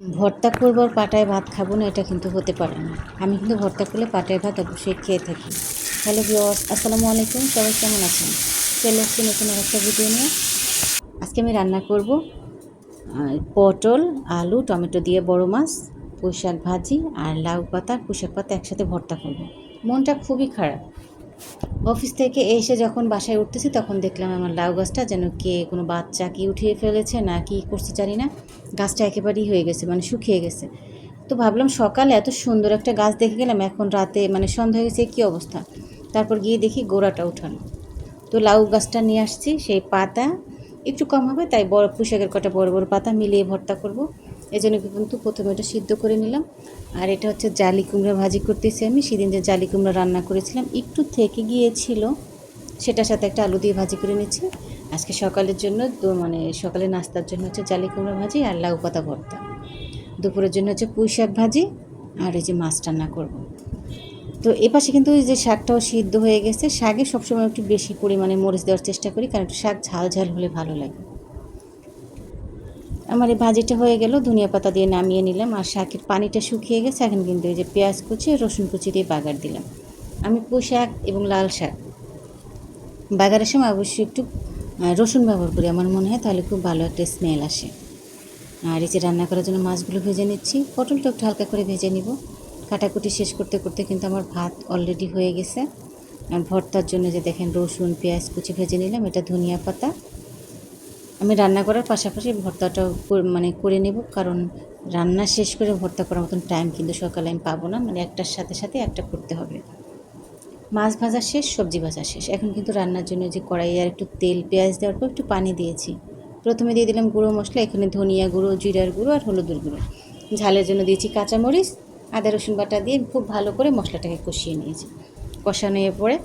ভর্তা করব আর পাটায় ভাত খাবো না, এটা কিন্তু হতে পারে না। আমি কিন্তু ভর্তা করলে পাটায় ভাত অবশ্যই খেয়ে থাকি। হ্যালো ভিউয়ার্স, আসসালামু আলাইকুম। সবাই কেমন আছেন? চলে আসছি নতুন একটা ভিডিও নিয়ে। আজকে আমি রান্না করব পটল, আলু, টমেটো দিয়ে বড় মাছ, পুঁই শাক ভাজি আর লাউ পাতা, পুঁই শাক পাতা একসাথে ভর্তা করব। মনটা খুবই খারাপ। অফিস থেকে এসে যখন বাসায় উঠতেছি তখন দেখলাম আমার লাউ গাছটা যেন কোনো বাচ্চা কি উঠিয়ে ফেলেছে না কি করছে জানি না, গাছটা একেবারেই হয়ে গেছে, মানে শুকিয়ে গেছে। তো ভাবলাম সকালে এত সুন্দর একটা গাছ দেখে গেলাম, এখন রাতে মানে সন্ধ্যা হয়ে গেছে, কী অবস্থা। তারপর গিয়ে দেখি গোড়াটা উঠানো। তো লাউ গাছটা নিয়ে আসছি, সেই পাতা একটু কম হবে তাই বড় পুঁইশাকের কটা বড় বড় পাতা মিলিয়ে ভর্তা করব। এই জন্য কিন্তু প্রথমে ওটা সিদ্ধ করে নিলাম। আর এটা হচ্ছে জালি কুমড়া ভাজি করতেছি আমি। সেদিন যে জালি কুমড়া রান্না করেছিলাম একটু থেকে গিয়েছিল, সেটার সাথে একটা আলু দিয়ে ভাজি করে নিচ্ছি। আজকে সকালের জন্য তো মানে সকালে নাস্তার জন্য হচ্ছে জালি কুমড়া ভাজি আর লাউ পাতা ভর্তা। দুপুরের জন্য হচ্ছে পুঁই শাক ভাজি আর এই যে মাছ রান্না করব। তো এপাশে কিন্তু এই যে শাকটাও সিদ্ধ হয়ে গেছে। শাকে সবসময় একটু বেশি পরিমাণে মরিচ দেওয়ার চেষ্টা করি, কারণ একটু শাক ঝাল ঝাল হলে ভালো লাগে। আমার এই ভাজিটা হয়ে গেল, ধনিয়া পাতা দিয়ে নামিয়ে নিলাম। আর শাকের পানিটা শুকিয়ে গেছে, এখন কিন্তু এই যে পেঁয়াজ কুচি রসুন কুচি দিয়ে বাগার দিলাম। আমি পুঁই শাক এবং লাল শাক বাগারের সময় অবশ্যই একটু রসুন ব্যবহার করি, আমার মনে হয় তাহলে খুব ভালো একটা স্মেল আসে। আর এই যে রান্না করার জন্য মাছগুলো ভেজে নিচ্ছি, পটলটা একটু হালকা করে ভেজে নিব। কাটাকুটি শেষ করতে করতে কিন্তু আমার ভাত অলরেডি হয়ে গেছে। আর ভর্তার জন্য যে দেখেন রসুন পেঁয়াজ কুচি ভেজে নিলাম, এটা ধনিয়া পাতা। আমি রান্না করার পাশাপাশি ভর্তাটাও মানে করে নেব, কারণ রান্না শেষ করে ভর্তা করার মতন টাইম কিন্তু সকালে আমি পাবো না, মানে একটার সাথে সাথে একটা করতে হবে। মাছ ভাজা শেষ, সবজি ভাজা শেষ। এখন কিন্তু রান্নার জন্য যে কড়াইয়ে আর একটু তেল পেঁয়াজ দেওয়ার পর একটু পানি দিয়েছি। প্রথমে দিয়ে দিলাম গুঁড়ো মশলা, এখানে ধনিয়া গুঁড়ো, জিরার গুঁড়ো আর হলুদের গুঁড়ো। ঝালের জন্য দিয়েছি কাঁচামরিচ, আদা রসুন বাটা দিয়ে খুব ভালো করে মশলাটাকে কষিয়ে নিয়েছি। কষানোর পরে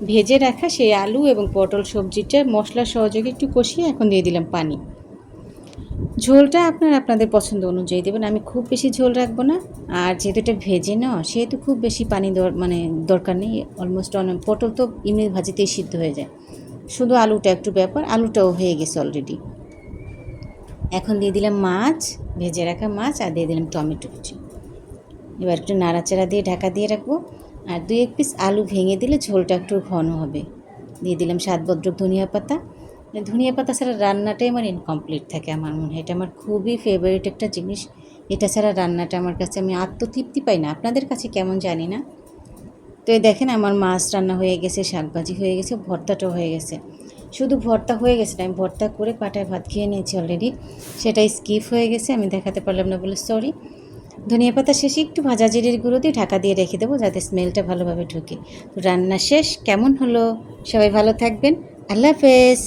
ভেজে রাখা সেই আলু এবং পটল সবজিটা মশলার সহযোগে একটু কষিয়ে এখন দিয়ে দিলাম পানি। ঝোলটা আপনাদের পছন্দ অনুযায়ী দেবেন, আমি খুব বেশি ঝোল রাখবো না। আর যেহেতু এটা ভেজে নেওয়া সেহেতু খুব বেশি পানি মানে দরকার নেই। অলমোস্ট পটল তো এমনি ভাজিতেই সিদ্ধ হয়ে যায়, শুধু আলুটা একটু ব্যাপার। আলুটাও হয়ে গেছে অলরেডি। এখন দিয়ে দিলাম মাছ, ভেজে রাখা মাছ, আর দিয়ে দিলাম টমেটো কুচি। এবার একটু নাড়াচাড়া দিয়ে ঢাকা দিয়ে রাখবো। আর 2-1 পিস আলু ভেঙে দিলে ঝোলটা একটু ঘন হবে। দিয়ে দিলাম স্বাদবর্ধক ধনিয়া পাতা। ধনিয়া পাতা ছাড়া রান্নাটাই আমার ইনকমপ্লিট থাকে, আমার মনে হয় এটা আমার খুবই ফেভারিট একটা জিনিস। এটা ছাড়া রান্নাটা আমার কাছে আমি আত্মতৃপ্তি পাই না, আপনাদের কাছে কেমন জানি না। তো এই দেখেন আমার মাছ রান্না হয়ে গেছে, শাকভাজি হয়ে গেছে, ভর্তাটাও হয়ে গেছে। শুধু ভর্তা হয়ে গেছে না, আমি ভর্তা করে পাটায় ভাত খেয়ে নিয়েছি অলরেডি, সেটাই স্কিপ হয়ে গেছে, আমি দেখাতে পারলাম না বলে সরি। ধনিয়া পাতা শেষে একটু ভাজা জিরের গুঁড়ো দিয়ে ঢাকা দিয়ে রেখে দেবো যাতে স্মেলটা ভালোভাবে ঢোকে। তো রান্না শেষ, কেমন হলো? সবাই ভালো থাকবেন, আল্লাহ হাফেজ।